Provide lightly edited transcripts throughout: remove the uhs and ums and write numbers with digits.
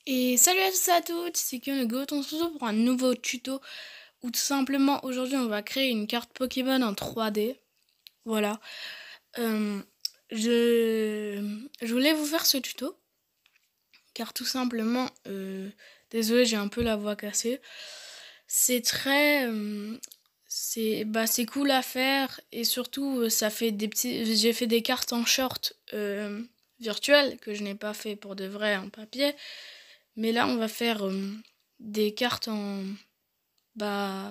Et salut à tous et à toutes, c'est Kyonego, on se retrouve pour un nouveau tuto où tout simplement aujourd'hui on va créer une carte Pokémon en 3D. Voilà. Euh, je voulais vous faire ce tuto car tout simplement, désolé j'ai un peu la voix cassée. C'est très, c'est cool à faire et surtout ça fait j'ai fait des cartes en short virtuelles que je n'ai pas fait pour de vrai en papier. Mais là, on va faire des cartes bah,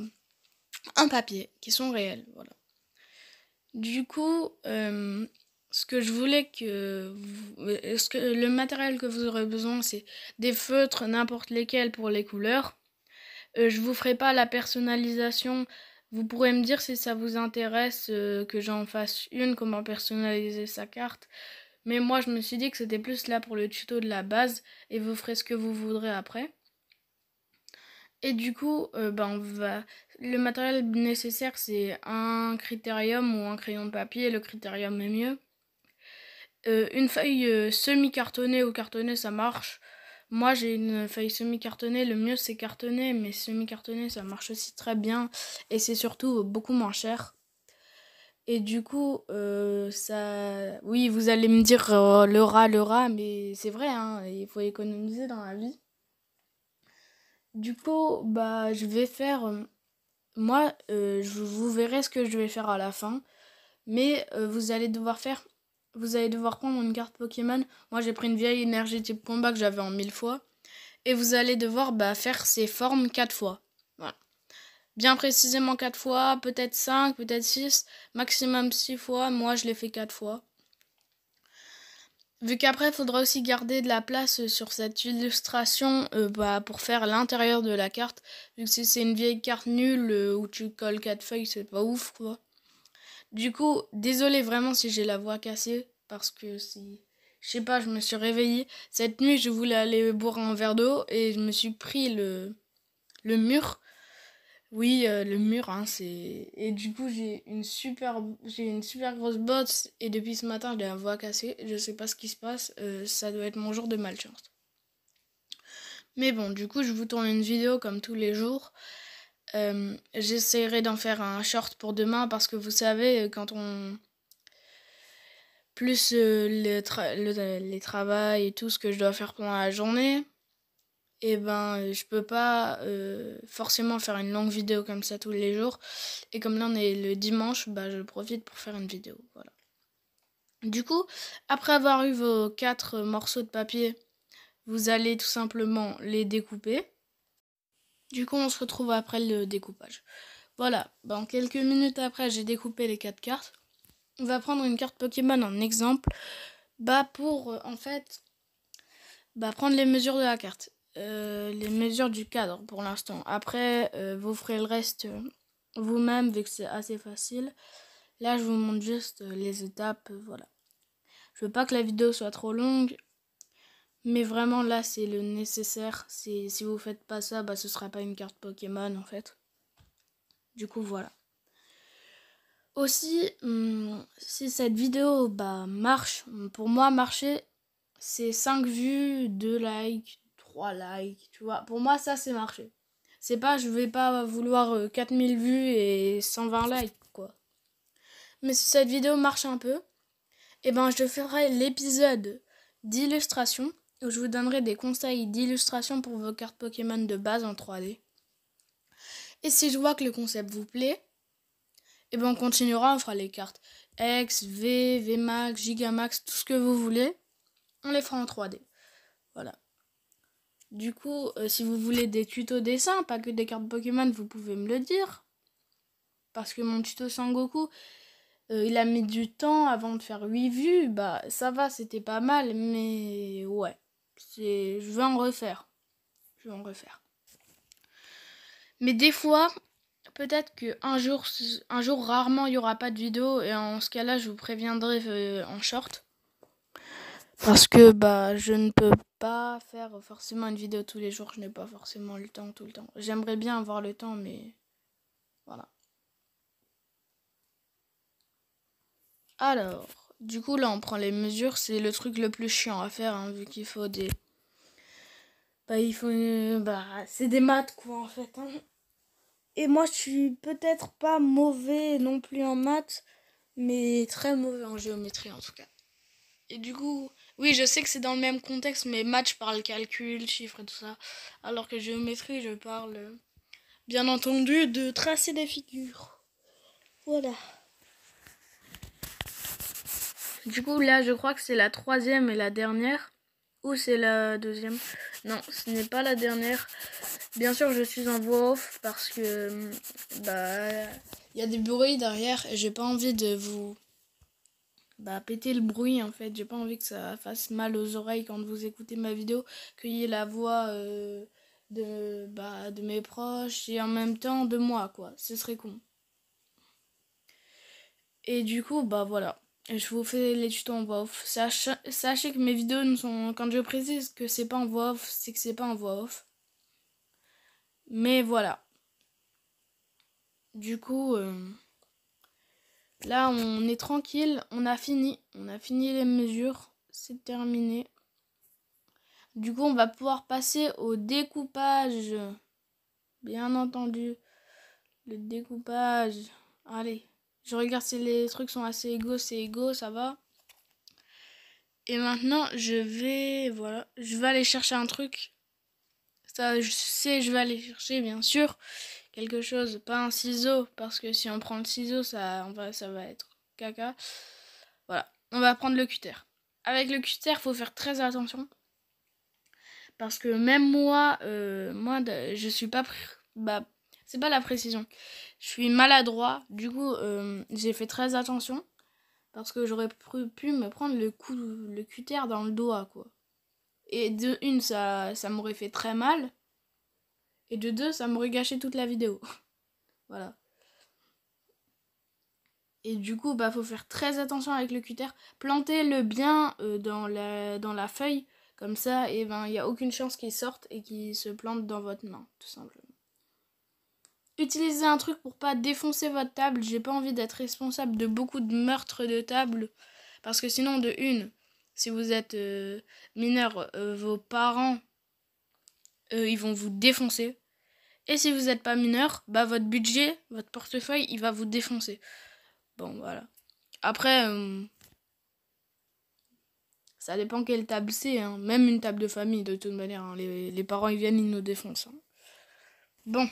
en papier, qui sont réelles. Voilà. Du coup, ce que je voulais le matériel que vous aurez besoin, c'est des feutres, n'importe lesquels pour les couleurs. Je vous ferai pas la personnalisation. Vous pourrez me dire si ça vous intéresse que j'en fasse une, comment personnaliser sa carte. Mais moi, je me suis dit que c'était plus là pour le tuto de la base et vous ferez ce que vous voudrez après. Et du coup, le matériel nécessaire, c'est un critérium ou un crayon de papier. Le critérium est mieux. Une feuille semi-cartonnée ou cartonnée, ça marche. Moi, j'ai une feuille semi-cartonnée. Le mieux, c'est cartonné, mais semi-cartonné, ça marche aussi très bien. Et c'est surtout beaucoup moins cher. Et du coup, oui, vous allez me dire le rat, mais c'est vrai, hein, il faut économiser dans la vie. Du coup, je vais faire moi, vous verrez ce que je vais faire à la fin. Mais vous allez devoir prendre une carte Pokémon. Moi, j'ai pris une vieille énergie type combat que j'avais en 1000 fois. Et vous allez devoir faire ces formes 4 fois. Voilà. Bien précisément 4 fois, peut-être 5, peut-être 6, maximum 6 fois. Moi, je l'ai fait 4 fois. Vu qu'après, il faudra aussi garder de la place sur cette illustration pour faire l'intérieur de la carte. Vu que si c'est une vieille carte nulle où tu colles 4 feuilles, c'est pas ouf, quoi. Du coup, désolé vraiment si j'ai la voix cassée, parce que je sais pas, je me suis réveillée. Cette nuit, je voulais aller boire un verre d'eau et je me suis pris le mur. Oui, le mur, hein, c'est... Et du coup, j'ai une super grosse botte et depuis ce matin, j'ai la voix cassée. Je sais pas ce qui se passe, ça doit être mon jour de malchance. Mais bon, du coup, je vous tourne une vidéo comme tous les jours. J'essaierai d'en faire un short pour demain parce que vous savez, quand on... plus les travails et tout ce que je dois faire pendant la journée, et je peux pas forcément faire une longue vidéo comme ça tous les jours. Et comme là on est le dimanche, je profite pour faire une vidéo. Voilà. Du coup, après avoir eu vos 4 morceaux de papier, vous allez tout simplement les découper. Du coup, on se retrouve après le découpage. Voilà, quelques minutes après, j'ai découpé les 4 cartes. On va prendre une carte Pokémon en exemple, pour en fait prendre les mesures de la carte. Les mesures du cadre pour l'instant. Après, vous ferez le reste vous-même vu que c'est assez facile. Là, je vous montre juste les étapes. Voilà. Je veux pas que la vidéo soit trop longue. Mais vraiment, là, c'est le nécessaire. Si vous faites pas ça, ce sera pas une carte Pokémon en fait. Du coup, voilà. Aussi, si cette vidéo marche, pour moi, marcher, c'est 5 vues, 2 likes, 3 likes, tu vois. Pour moi, ça, c'est marché. C'est pas, je vais pas vouloir 4000 vues et 120 likes, quoi. Mais si cette vidéo marche un peu, je ferai l'épisode d'illustration où je vous donnerai des conseils d'illustration pour vos cartes Pokémon de base en 3D. Et si je vois que le concept vous plaît, on continuera, on fera les cartes X, V, VMAX, Gigamax, tout ce que vous voulez. On les fera en 3D. Voilà. Du coup, si vous voulez des tutos dessins, pas que des cartes Pokémon, vous pouvez me le dire. Parce que mon tuto Sangoku, il a mis du temps avant de faire 8 vues. Ça va, c'était pas mal, mais ouais. Je vais en refaire. Mais des fois, peut-être qu'un jour, rarement, il n'y aura pas de vidéo. Et en ce cas-là, je vous préviendrai en short. Parce que je ne peux pas faire forcément une vidéo tous les jours. Je n'ai pas forcément le temps tout le temps. J'aimerais bien avoir le temps, mais voilà. Alors, du coup là on prend les mesures. C'est le truc le plus chiant à faire, hein, vu qu'il faut il faut c'est des maths quoi en fait. Hein. Et moi je suis peut-être pas mauvais non plus en maths, mais très mauvais en géométrie en tout cas. Et du coup, oui, je sais que c'est dans le même contexte, mais maths, je parle calcul, chiffres et tout ça. Alors que géométrie, je parle, bien entendu, de tracer des figures. Voilà. Du coup, là, je crois que c'est la troisième et la dernière. Ou c'est la deuxième? Non, ce n'est pas la dernière. Bien sûr, je suis en voix off parce que, il y a des bruits derrière et j'ai pas envie de vous péter le bruit en fait. J'ai pas envie que ça fasse mal aux oreilles quand vous écoutez ma vidéo, qu'il y ait la voix de mes proches et en même temps de moi quoi. Ce serait con. Et du coup, voilà. Je vous fais les tutos en voix off. Sachez que mes vidéos ne sont. Quand je précise que c'est pas en voix off, c'est que c'est pas en voix off. Mais voilà. Du coup, là on est tranquille. On a fini. On a fini les mesures. C'est terminé. Du coup, on va pouvoir passer au découpage. Bien entendu. Le découpage. Allez. Je regarde si les trucs sont assez égaux. C'est égaux, ça va. Et maintenant, je vais aller chercher un truc. Ça, je sais, je vais aller chercher, bien sûr, quelque chose. Pas un ciseau, parce que si on prend le ciseau, ça va être caca. Voilà. On va prendre le cutter. Avec le cutter, faut faire très attention. Parce que même moi, je suis pas... c'est pas la précision. Je suis maladroit. Du coup, j'ai fait très attention. Parce que j'aurais pu me prendre le cutter dans le doigt, quoi. Et de une, ça m'aurait fait très mal. Et de deux, ça m'aurait gâché toute la vidéo. Voilà. Et du coup, faut faire très attention avec le cutter. Plantez-le bien dans la feuille. Comme ça, il n'y a aucune chance qu'il sorte et qu'il se plante dans votre main, tout simplement. Utilisez un truc pour pas défoncer votre table. J'ai pas envie d'être responsable de beaucoup de meurtres de table. Parce que sinon, de une, si vous êtes mineur, vos parents, ils vont vous défoncer. Et si vous n'êtes pas mineur, votre budget, votre portefeuille, il va vous défoncer. Bon, voilà. Après, ça dépend quelle table c'est. Hein. Même une table de famille, de toute manière. Hein. Les parents, ils viennent, ils nous défoncent. Hein. Bon.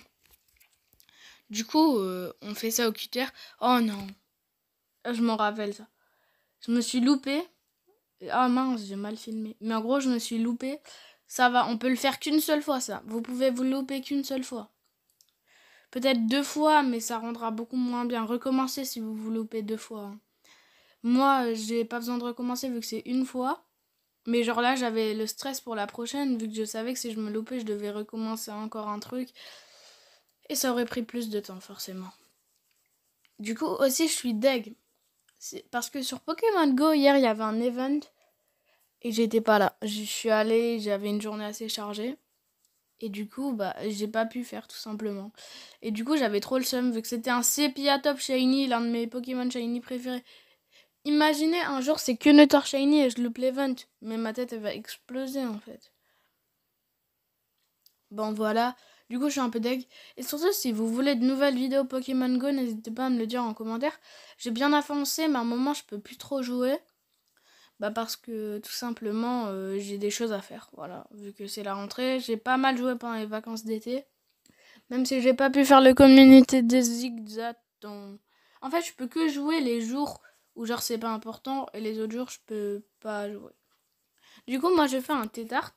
Du coup, on fait ça au cutter. Oh non. Je m'en rappelle ça. Je me suis loupée. Ah mince, j'ai mal filmé. Mais en gros, je me suis loupée. Ça va, on peut le faire qu'une seule fois, ça. Vous pouvez vous louper qu'une seule fois. Peut-être 2 fois, mais ça rendra beaucoup moins bien. Recommencez si vous vous loupez 2 fois. Hein. Moi, j'ai pas besoin de recommencer vu que c'est une fois. Mais genre là, j'avais le stress pour la prochaine, vu que je savais que si je me loupais, je devais recommencer encore un truc. Et ça aurait pris plus de temps, forcément. Du coup, aussi, je suis deg. Parce que sur Pokémon Go, hier, il y avait un event. Et j'étais pas là. Je suis allée, j'avais une journée assez chargée. Et du coup, j'ai pas pu faire, tout simplement. Et du coup, j'avais trop le seum, vu que c'était un Sepia Top Shiny, l'un de mes Pokémon Shiny préférés. Imaginez, un jour, c'est que Nutter Shiny et je loupe l'event. Mais ma tête, elle va exploser, en fait. Bon, voilà. Du coup, je suis un peu deg. Et surtout, si vous voulez de nouvelles vidéos Pokémon Go, n'hésitez pas à me le dire en commentaire. J'ai bien avancé, mais à un moment, je peux plus trop jouer. Parce que, tout simplement, j'ai des choses à faire. Voilà. Vu que c'est la rentrée, j'ai pas mal joué pendant les vacances d'été. Même si j'ai pas pu faire le communauté des zigzags. En fait, je peux que jouer les jours où genre c'est pas important et les autres jours je peux pas jouer. Du coup, moi je fais un T-Tart.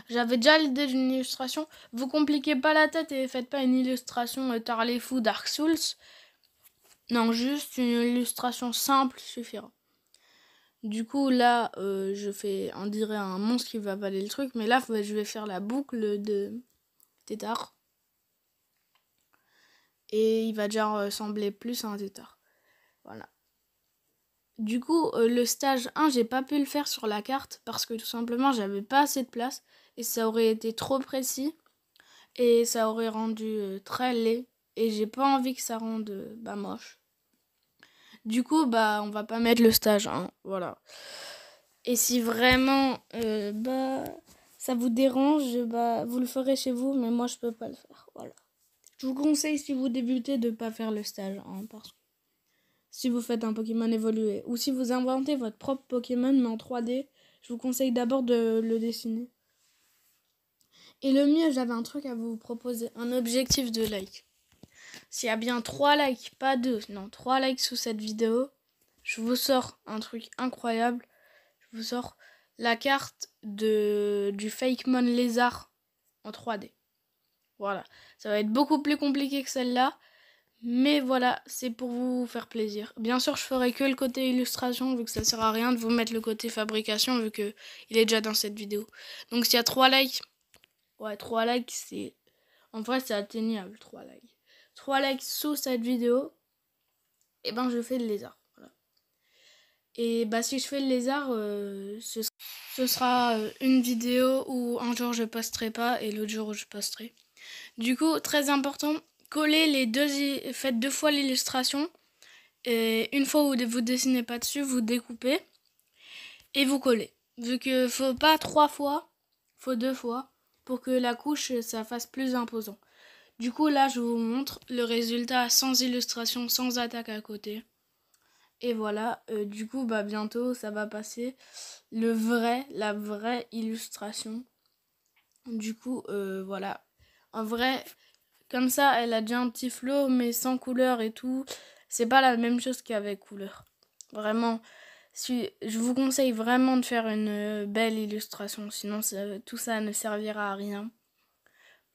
J'avais déjà l'idée d'une illustration. Vous compliquez pas la tête et faites pas une illustration Tarlefou Dark Souls. Non, juste une illustration simple suffira. Du coup, là, je fais, on dirait un monstre qui va avaler le truc. Mais là, je vais faire la boucle de Tétard. Et il va déjà ressembler plus à un Tétard. Voilà. Du coup, le stage 1, j'ai pas pu le faire sur la carte. Parce que tout simplement, j'avais pas assez de place. Et ça aurait été trop précis. Et ça aurait rendu très laid. Et j'ai pas envie que ça rende moche. Du coup, on va pas mettre le stage 1. Voilà. Et si vraiment, ça vous dérange, bah, vous le ferez chez vous, mais moi, je peux pas le faire. Voilà. Je vous conseille, si vous débutez, de pas faire le stage, hein, parce que si vous faites un Pokémon évolué, ou si vous inventez votre propre Pokémon, mais en 3D, je vous conseille d'abord de le dessiner. Et le mieux, j'avais un truc à vous proposer, un objectif de like. S'il y a bien 3 likes, pas 2, non, 3 likes sous cette vidéo, je vous sors un truc incroyable. Je vous sors la carte du Fakemon Lézard en 3D. Voilà, ça va être beaucoup plus compliqué que celle-là, mais voilà, c'est pour vous faire plaisir. Bien sûr, je ferai que le côté illustration, vu que ça sert à rien de vous mettre le côté fabrication, vu que il est déjà dans cette vidéo. Donc s'il y a 3 likes, ouais, 3 likes, c'est... En vrai, c'est atteignable, 3 likes. 3 likes sous cette vidéo, et ben je fais le lézard. Voilà. Et bah si je fais le lézard, ce sera une vidéo où un jour je posterai pas et l'autre jour je posterai. Du coup, très important, collez les deux, faites 2 fois l'illustration. Et une fois où vous dessinez pas dessus, vous découpez et vous collez. Vu que faut pas 3 fois, faut 2 fois pour que la couche ça fasse plus imposant. Du coup là je vous montre le résultat sans illustration, sans attaque à côté. Et voilà, du coup bah bientôt ça va passer la vraie illustration. Du coup voilà, en vrai comme ça elle a déjà un petit flow mais sans couleur et tout. C'est pas la même chose qu'avec couleur. Vraiment, je vous conseille vraiment de faire une belle illustration, sinon tout ça ne servira à rien.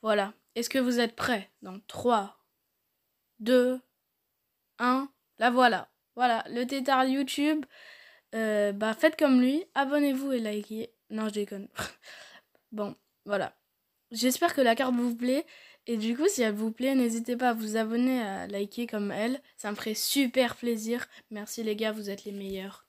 Voilà. Est-ce que vous êtes prêts? Dans 3, 2, 1, la voilà. Voilà, le tétard YouTube. Bah faites comme lui, abonnez-vous et likez. Non, je déconne. Bon, voilà. J'espère que la carte vous plaît. Et du coup, si elle vous plaît, n'hésitez pas à vous abonner, à liker comme elle. Ça me ferait super plaisir. Merci les gars, vous êtes les meilleurs.